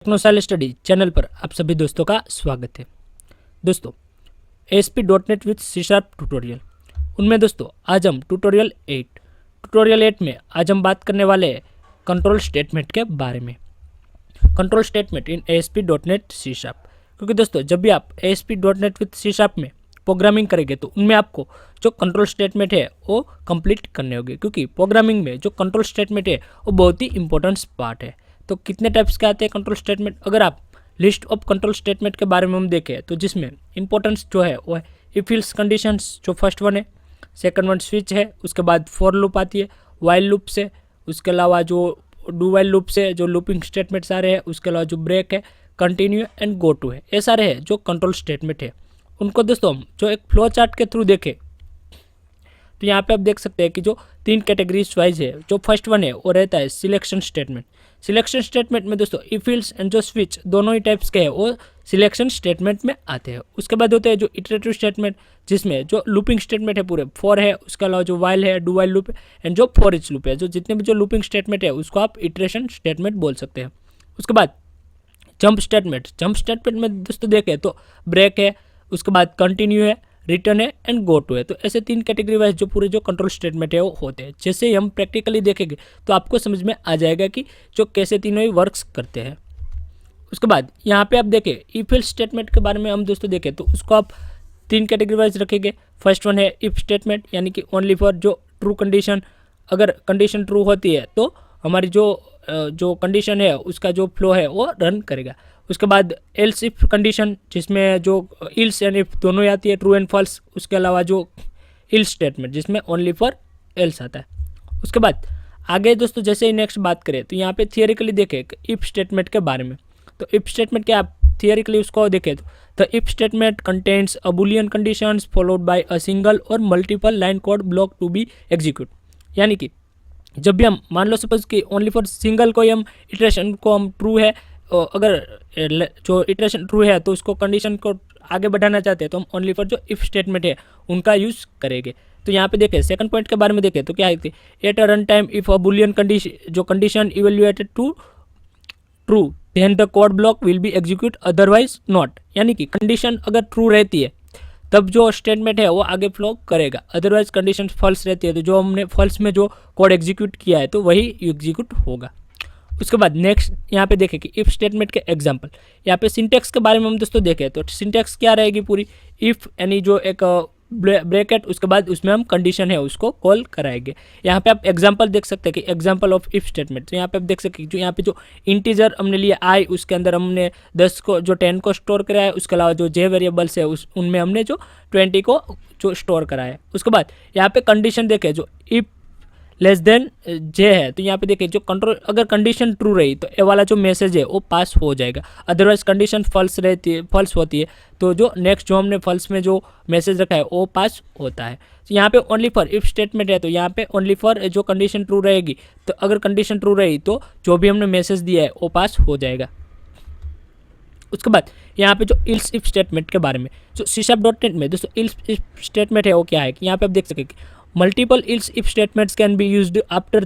टेक्नोसाइल study channel पर आप सभी दोस्तों का स्वागत है। दोस्तों ASP.NET विथ C# ट्यूटोरियल, उनमें दोस्तों आज हम ट्यूटोरियल 8 में आज हम बात करने वाले हैं कंट्रोल स्टेटमेंट के बारे में। Control statement in ASP.NET C#, क्योंकि दोस्तों जब भी आप ASP.NET विथ C# में प्रोग्रामिंग करेंगे तो उनमें आपको जो कंट्रोल स्टेटमेंट है वो कंप्लीट करने होंगे, क्योंकि प्रोग्रामिंग में जो कंट्रोल स्टेटमेंट है वो बहुत ही इंपॉर्टेंट पार्ट है। तो कितने टाइप्स के आते हैं कंट्रोल स्टेटमेंट, अगर आप लिस्ट ऑफ कंट्रोल स्टेटमेंट के बारे में हम देखें तो जिसमें इंपॉर्टेंस जो है वो है इफ एल्स कंडीशंस, जो फर्स्ट वन है, सेकंड वन स्विच है, उसके बाद फॉर लूप आती है, वाइल लूप से, उसके अलावा जो डू वाइल लूप से जो लूपिंग स्टेटमेंट सारे हैं, उसके अलावा जो ब्रेक है, कंटिन्यू एंड गो टू है, ये सारे हैं जो कंट्रोल स्टेटमेंट है। उनको दोस्तों हम जो एक फ्लो चार्ट के थ्रू देखें तो यहाँ पे आप देख सकते हैं कि जो 3 कैटेगरीज वाइज है। जो फर्स्ट वन है वो रहता है सिलेक्शन स्टेटमेंट। सिलेक्शन स्टेटमेंट में दोस्तों इफ एल्स एंड जो स्विच दोनों ही टाइप्स के हैं वो सिलेक्शन स्टेटमेंट में आते हैं। उसके बाद होते हैं जो इटरेटिव स्टेटमेंट, जिसमें जो लूपिंग स्टेटमेंट है पूरे फॉर है, उसके अलावा जो वाइल है, डू वाइल लूप है एंड जो फॉर ईच लूप है, जो जितने भी जो लूपिंग स्टेटमेंट है उसको आप इटरेशन स्टेटमेंट बोल सकते हैं। उसके बाद जंप स्टेटमेंट। जंप स्टेटमेंट में दोस्तों देखें तो ब्रेक है, उसके बाद कंटिन्यू है, रिटर्न है एंड गो टू है। तो ऐसे 3 कैटेगरी वाइज जो पूरे जो कंट्रोल स्टेटमेंट है वो होते हैं। जैसे ही हम प्रैक्टिकली देखेंगे तो आपको समझ में आ जाएगा कि जो कैसे तीनों ही वर्क्स करते हैं। उसके बाद यहाँ पे आप देखें इफ एल्स स्टेटमेंट के बारे में हम दोस्तों देखें तो उसको आप 3 कैटेगरी वाइज रखेंगे। फर्स्ट वन है इफ स्टेटमेंट, यानी कि ओनली फॉर जो ट्रू कंडीशन, अगर कंडीशन ट्रू होती है तो हमारी जो कंडीशन है उसका जो फ्लो है वो रन करेगा। उसके बाद एल्स इफ कंडीशन, जिसमें जो इल्स एंड इफ दोनों आती है, ट्रू एंड फॉल्स। उसके अलावा जो इल्स स्टेटमेंट जिसमें ओनली फॉर एल्स आता है। उसके बाद आगे दोस्तों जैसे ही नेक्स्ट बात करें तो यहाँ पे थियोरिकली देखें इफ स्टेटमेंट के बारे में। तो इफ स्टेटमेंट क्या, आप थियोरिकली उसको देखें तो the if statement contains a boolean conditions followed by a single और multiple line code block to be execute. यानी कि जब भी हम मान लो सपोज कि ओनली फॉर सिंगल को हम इटरेशन को हम ट्रू है, अगर जो इटरेशन ट्रू है तो उसको कंडीशन को आगे बढ़ाना चाहते हैं तो हम ओनली फॉर जो इफ स्टेटमेंट है उनका यूज़ करेंगे। तो यहाँ पे देखें सेकंड पॉइंट के बारे में देखें तो क्या है, at a run time if a boolean condition, जो condition evaluated to true then the code block will be execute otherwise not. यानी कि कंडीशन अगर ट्रू रहती है तब जो स्टेटमेंट है वो आगे फ्लो करेगा, अदरवाइज कंडीशन फॉल्स रहती है तो जो हमने फॉल्स में जो कोड एग्जीक्यूट किया है तो वही एग्जीक्यूट होगा। उसके बाद नेक्स्ट यहाँ पे देखें कि इफ स्टेटमेंट के एग्जांपल। यहाँ पे सिंटेक्स के बारे में हम दोस्तों देखें तो सिंटेक्स क्या रहेगी पूरी, इफ यानी जो एक ब्रैकेट, उसके बाद उसमें हम कंडीशन है उसको कॉल कराएंगे। यहाँ पे आप एग्जांपल देख सकते हैं कि एग्जांपल ऑफ इफ स्टेटमेंट। तो यहाँ पे आप देख सकते हैं जो यहाँ पे जो इंटीजर हमने लिया आई, उसके अंदर हमने 10 को जो 10 को स्टोर कराया है। उसके अलावा जो जे वेरिएबल्स है उनमें हमने जो 20 को जो स्टोर कराया है। उसके बाद यहाँ पे कंडीशन देखें जो इफ लेस देन जे है तो यहाँ पे देखिए जो कंट्रोल, अगर कंडीशन ट्रू रही तो ए वाला जो मैसेज है वो पास हो जाएगा, अदरवाइज कंडीशन फॉल्स रहती है, फॉल्स होती है तो जो नेक्स्ट जो हमने फॉल्स में जो मैसेज रखा है वो पास होता है। तो यहाँ पे ओनली फॉर इफ स्टेटमेंट है तो यहाँ पे ओनली फॉर जो कंडीशन ट्रू रहेगी, तो अगर कंडीशन ट्रू रही तो जो भी हमने मैसेज दिया है वो पास हो जाएगा। उसके बाद यहाँ पे जो इल्स इफ स्टेटमेंट के बारे में, जो C#.NET में दोस्तों इल्स इफ स्टेटमेंट है वो क्या है कि यहाँ पे आप देख सकें multiple else if statements can be used after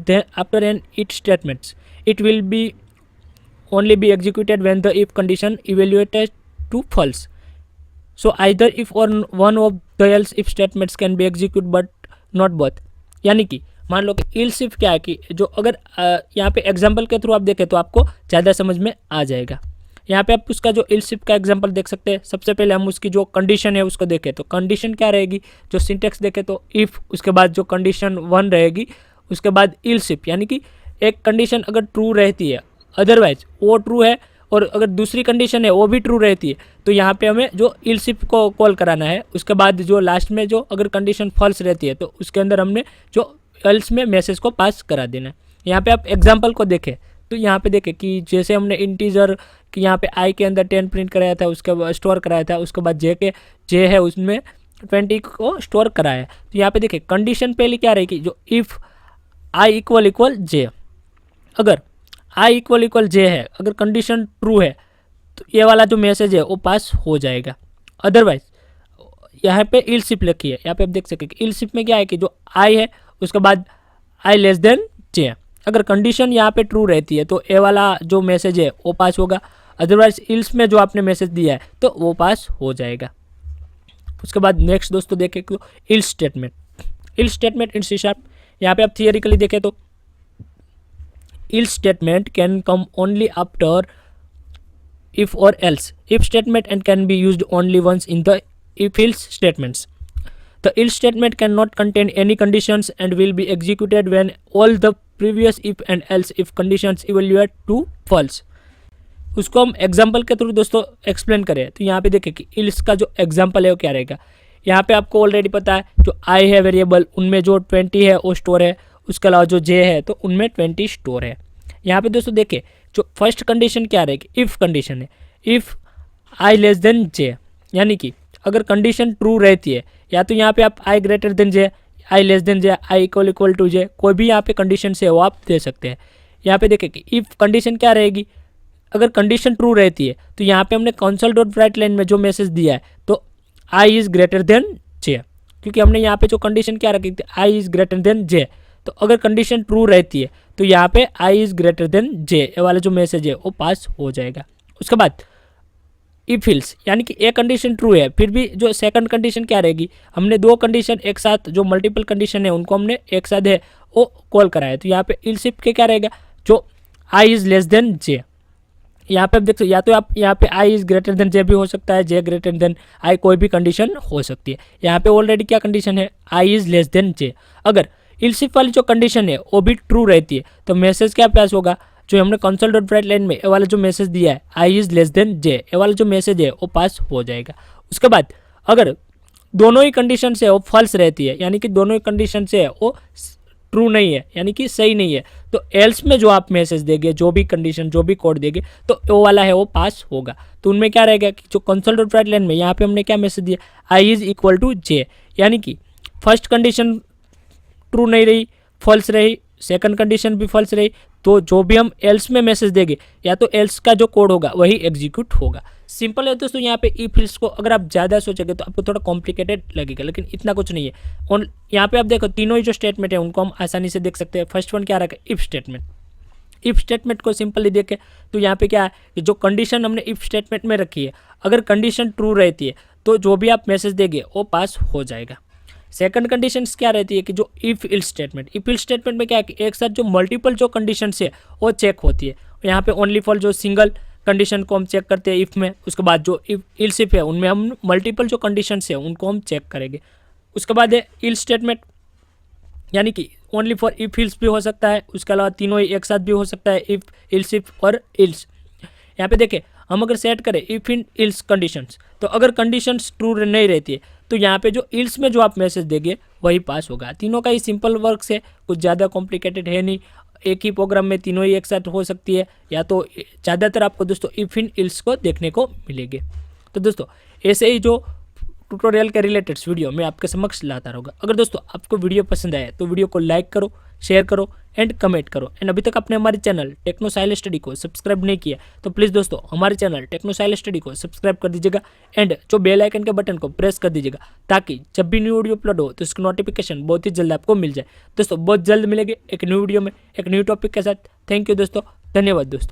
an it statements. It will be only be executed when the if condition evaluated to false. So either if or one of the else if statements can be executed but not both. यानी कि मान लो कि else if क्या है कि जो अगर यहाँ पे एग्जाम्पल के थ्रू आप देखें तो आपको ज़्यादा समझ में आ जाएगा। यहाँ पे आप उसका जो else if का एग्जांपल देख सकते हैं। सबसे पहले हम उसकी जो कंडीशन है उसको देखें तो कंडीशन क्या रहेगी, जो सिंटेक्स देखें तो इफ़, उसके बाद जो कंडीशन 1 रहेगी, उसके बाद else if, यानी कि एक कंडीशन अगर ट्रू रहती है अदरवाइज वो ट्रू है और अगर दूसरी कंडीशन है वो भी ट्रू रहती है तो यहाँ पे हमें जो else if को कॉल कराना है। उसके बाद जो लास्ट में जो अगर कंडीशन फॉल्स रहती है तो उसके अंदर हमने जो else में मैसेज को पास करा देना है। यहाँ पे आप एग्जाम्पल को देखें तो यहाँ पे देखें कि जैसे हमने इंटीजर कि यहाँ पे आई के अंदर 10 प्रिंट कराया था, उसके बाद स्टोर कराया था, उसके बाद जे है उसमें 20 को स्टोर कराया है। तो यहाँ पे देखें कंडीशन पहले क्या रहेगी, जो इफ़ आई इक्वल जे, अगर आई इक्वल जे है, अगर कंडीशन ट्रू है तो ये वाला जो मैसेज है वो पास हो जाएगा। अदरवाइज यहाँ पे इल्स इफ लिखी है, यहाँ पे आप देख सकते हैं इल्स इफ में क्या है कि जो आई है उसके बाद आई लेस देन जे, अगर कंडीशन यहाँ पे ट्रू रहती है तो ए वाला जो मैसेज है वो पास होगा, अदरवाइज इल्स में जो आपने मैसेज दिया है तो वो पास हो जाएगा। उसके बाद नेक्स्ट दोस्तों देखें तो else statement. Else statement in C sharp, यहाँ पे आप थियरिकली देखें तो else statement can come only after if or else if statement and can be used only once in the if else statements. The else statement cannot contain any conditions and will be executed when all the previous if and else if conditions evaluate to false. उसको हम example के through दोस्तों explain करें तो यहाँ पे देखें कि इल्स का जो एग्जाम्पल है वो क्या रहेगा। यहाँ पे आपको ऑलरेडी पता है जो आई है वेरिएबल, उनमें जो 20 है वो स्टोर है, उसके अलावा जो जे है तो उनमें 20 स्टोर है। यहाँ पे दोस्तों देखें जो फर्स्ट कंडीशन क्या रहेगी, इफ़ कंडीशन है, इफ़ आई लेस देन जे, यानी कि अगर कंडीशन ट्रू रहती है या तो यहाँ पे आप I greater than J, I less than J, I equal to J, कोई भी यहाँ पे कंडीशन से वो आप दे सकते हैं। यहाँ पे देखें कि इफ़ कंडीशन क्या रहेगी, अगर कंडीशन ट्रू रहती है तो यहाँ पे हमने कंसोल डॉट राइट लाइन में जो मैसेज दिया है तो आई इज़ ग्रेटर देन जे, क्योंकि हमने यहाँ पे जो कंडीशन क्या रखी थी आई इज़ ग्रेटर देन जे, तो अगर कंडीशन ट्रू रहती है तो यहाँ पे आई इज़ ग्रेटर देन जे ये वाला जो मैसेज है वो पास हो जाएगा। उसके बाद इफ इल्स, यानी कि एक कंडीशन ट्रू है फिर भी जो सेकंड कंडीशन क्या रहेगी, हमने दो कंडीशन एक साथ जो मल्टीपल कंडीशन है उनको हमने एक साथ है वो कॉल करा है, तो यहाँ पे इल्स इफ के क्या रहेगा, जो आई इज़ लेस देन जे, यहाँ पे आप देख सकते या तो आप यहाँ पे आई इज़ ग्रेटर देन जे भी हो सकता है, जे ग्रेटर देन आई, कोई भी कंडीशन हो सकती है। यहाँ पे ऑलरेडी क्या कंडीशन है, आई इज़ लेस देन जे। अगर इल्सिफ वाली जो कंडीशन है वो भी ट्रू रहती है तो मैसेज क्या पास होगा, जो हमने कंसोल डॉट राइट लाइन में ये वाला जो मैसेज दिया है आई इज़ लेस देन जे, ये वाला जो मैसेज है वो पास हो जाएगा। उसके बाद अगर दोनों ही कंडीशन से वो फॉल्स रहती है, यानी कि दोनों ही कंडीशन से वो ट्रू नहीं है यानी कि सही नहीं है, तो एल्स में जो आप मैसेज देंगे, जो भी कंडीशन जो भी कोड देंगे तो वो वाला है वो पास होगा। तो उनमें क्या रहेगा कि जो कंसोल डॉट राइट लाइन में यहाँ पे हमने क्या मैसेज दिया, आई इज़ इक्वल टू जे, यानी कि फर्स्ट कंडीशन ट्रू नहीं रही, फॉल्स रही, सेकंड कंडीशन भी फॉल्स रही, तो जो भी हम एल्स में मैसेज देंगे या तो एल्स का जो कोड होगा वही एग्जीक्यूट होगा। सिंपल है दोस्तों। यहाँ पे इफ एल्स को अगर आप ज़्यादा सोचेंगे तो आपको थोड़ा कॉम्प्लिकेटेड लगेगा, लेकिन इतना कुछ नहीं है। और यहाँ पे आप देखो तीनों ही जो स्टेटमेंट है उनको हम आसानी से देख सकते हैं। फर्स्ट वन क्या रखा है, इफ स्टेटमेंट। इफ स्टेटमेंट को सिंपली देखें तो यहाँ पे क्या है कि जो कंडीशन हमने इफ स्टेटमेंट में रखी है, अगर कंडीशन ट्रू रहती है तो जो भी आप मैसेज देंगे वो पास हो जाएगा। सेकंड कंडीशन क्या रहती है कि जो if ills statement, if ills statement में क्या है कि एक साथ जो मल्टीपल जो कंडीशन है वो चेक होती है। यहाँ पे ओनली फॉर जो सिंगल कंडीशन को हम चेक करते हैं इफ में, उसके बाद जो इफ इल्स इफ है उनमें हम मल्टीपल जो कंडीशन है उनको हम चेक करेंगे। उसके बाद है इल्स स्टेटमेंट, यानी कि ओनली फॉर इफ इल्स भी हो सकता है, उसके अलावा तीनों ही एक साथ भी हो सकता है, इफ इल्स इफ और इल्स। यहाँ पे देखें हम अगर सेट करें इफ इन इल्स कंडीशंस, तो अगर कंडीशंस ट्रू नहीं रहती है तो यहाँ पे जो इल्स में जो आप मैसेज देंगे वही पास होगा। तीनों का ही सिंपल वर्क है, कुछ ज़्यादा कॉम्प्लिकेटेड है नहीं। एक ही प्रोग्राम में तीनों ही एक साथ हो सकती है, या तो ज़्यादातर आपको दोस्तों इफ इन इल्स को देखने को मिलेंगे। तो दोस्तों ऐसे ही जो ट्यूटोरियल के रिलेटेड वीडियो मैं आपके समक्ष लाता रहूँगा। अगर दोस्तों आपको वीडियो पसंद आए तो वीडियो को लाइक करो, शेयर करो एंड कमेंट करो। एंड अभी तक आपने हमारे चैनल टेक्नो साइलेंस स्टडी को सब्सक्राइब नहीं किया तो प्लीज़ दोस्तों हमारे चैनल टेक्नो साइलेंस स्टडी को सब्सक्राइब कर दीजिएगा एंड जो बेल आइकन के बटन को प्रेस कर दीजिएगा, ताकि जब भी न्यू वीडियो अपलोड हो तो इसकी नोटिफिकेशन बहुत ही जल्द आपको मिल जाए। दोस्तों बहुत जल्द मिलेंगे एक न्यू वीडियो में एक न्यू टॉपिक के साथ। थैंक यू दोस्तों, धन्यवाद दोस्तों।